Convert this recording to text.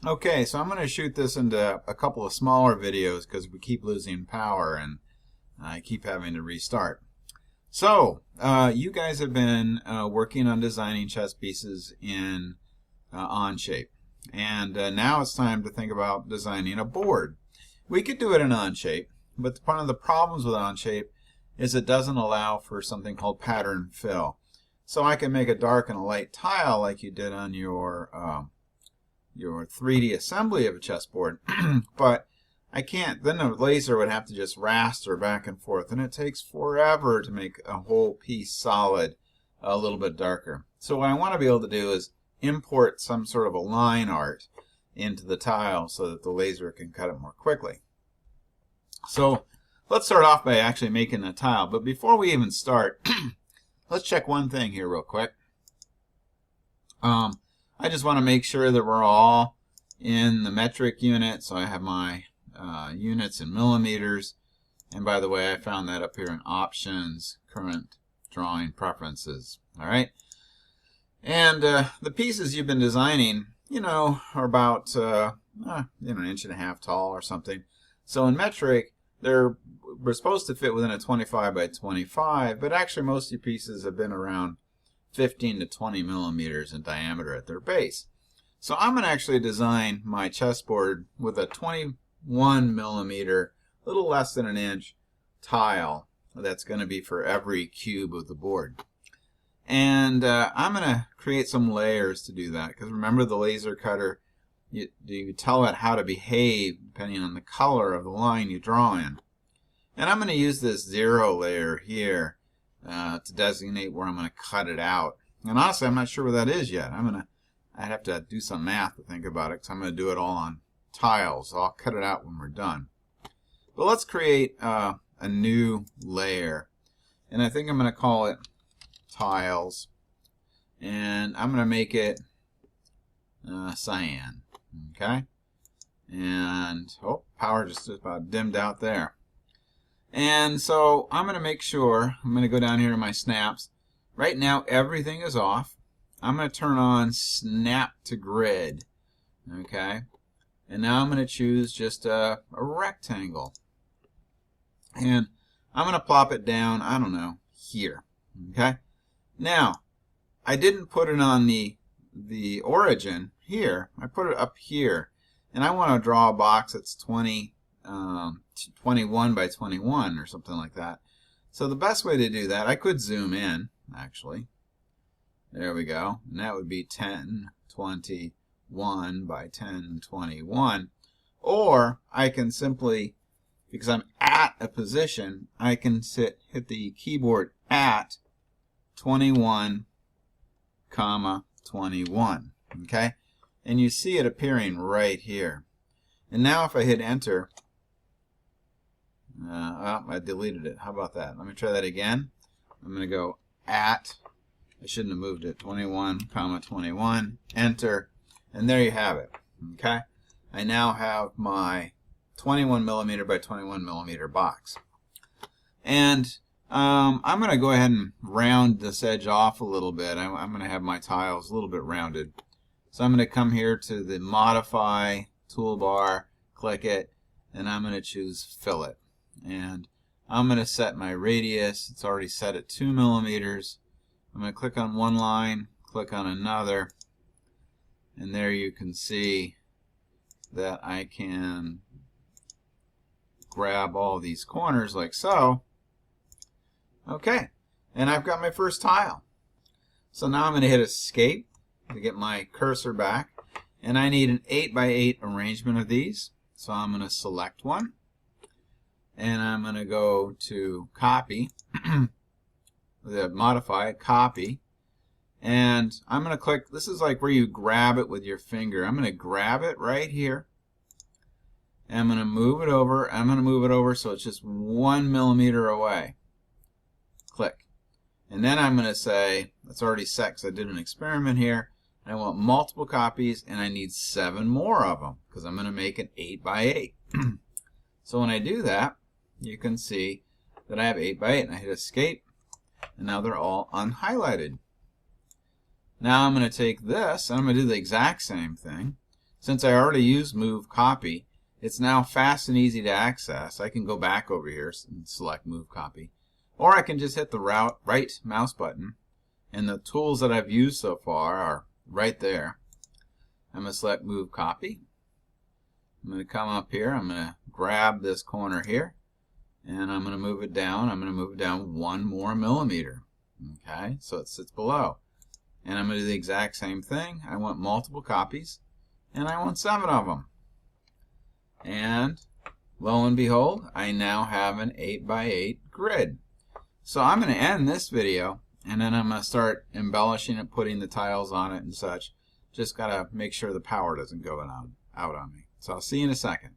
Okay, so I'm going to shoot this into a couple of smaller videos because we keep losing power and I keep having to restart. So, you guys have been working on designing chess pieces in Onshape. And now it's time to think about designing a board. We could do it in Onshape, but one of the problems with Onshape is it doesn't allow for something called pattern fill. So I can make a dark and a light tile like you did on your 3D assembly of a chessboard, but I can't. Then the laser would have to just raster back and forth, and it takes forever to make a whole piece solid a little bit darker. So what I want to be able to do is import some sort of a line art into the tile so that the laser can cut it more quickly. So let's start off by actually making a tile. But before we even start, let's check one thing here real quick. I just want to make sure that we're all in the metric unit. So I have my units in millimeters. And by the way, I found that up here in options, current drawing preferences. All right. And the pieces you've been designing, are about an inch and a half tall or something. So in metric, we're supposed to fit within a 25 by 25, but actually most of your pieces have been around 15 to 20 millimeters in diameter at their base. So I'm going to actually design my chessboard with a 21 millimeter, a little less than an inch tile that's going to be for every cube of the board. And I'm going to create some layers to do that, because remember the laser cutter, you tell it how to behave depending on the color of the line you draw in. And I'm going to use this 0 layer here to designate where I'm going to cut it out. And honestly, I'm not sure where that is yet. I have to do some math to think about it, because I'm going to do it all on tiles. So I'll cut it out when we're done. But let's create a new layer. And I think I'm going to call it tiles. And I'm going to make it cyan. Okay? And, power just about dimmed out there. And so I'm going to make sure, I'm going to go down here to my snaps. Right now everything is off. I'm going to turn on snap to grid. Okay? And now I'm going to choose just a rectangle. And I'm going to plop it down, I don't know, here. Okay? Now, I didn't put it on the origin here. I put it up here. And I want to draw a box that's 21 by 21 or something like that. So the best way to do that, I could zoom in, actually. There we go. And that would be 1021 by 1021. Or I can simply, because I'm at a position, I can hit the keyboard at 21, 21. Okay? And you see it appearing right here. And now if I hit enter, I deleted it. How about that? Let me try that again. I'm going to go at, I shouldn't have moved it, 21, 21, enter, and there you have it. Okay? I now have my 21 millimeter by 21 millimeter box. And I'm going to go ahead and round this edge off a little bit. I'm going to have my tiles a little bit rounded. So I'm going to come here to the modify toolbar, click it, and I'm going to choose fillet. And I'm going to set my radius. It's already set at 2 millimeters. I'm going to click on one line, click on another, and there you can see that I can grab all these corners like so. Okay, and I've got my first tile. So now I'm going to hit escape to get my cursor back, and I need an 8 by 8 arrangement of these. So I'm going to select one, and I'm going to go to copy, the modify, copy, and I'm going to click, this is like where you grab it with your finger. I'm going to grab it right here, and I'm going to move it over. I'm going to move it over so it's just 1 millimeter away. Click. And then I'm going to say, it's already set because I did an experiment here. I want multiple copies, and I need 7 more of them because I'm going to make an 8 by 8. So when I do that, you can see that I have 8 by 8, and I hit escape, and now they're all unhighlighted. Now I'm going to take this, and I'm going to do the exact same thing. since I already used Move Copy, it's now fast and easy to access. I can go back over here and select Move Copy. Or I can just hit the right mouse button, and the tools that I've used so far are right there. I'm going to select Move Copy. I'm going to come up here. I'm going to grab this corner here, and I'm going to move it down. I'm going to move it down 1 more millimeter. Okay, so it sits below. And I'm going to do the exact same thing. I want multiple copies, and I want 7 of them. And lo and behold, I now have an 8x8 grid. So I'm going to end this video, and then I'm going to start embellishing it, putting the tiles on it and such. Just got to make sure the power doesn't go out on me. So I'll see you in a second.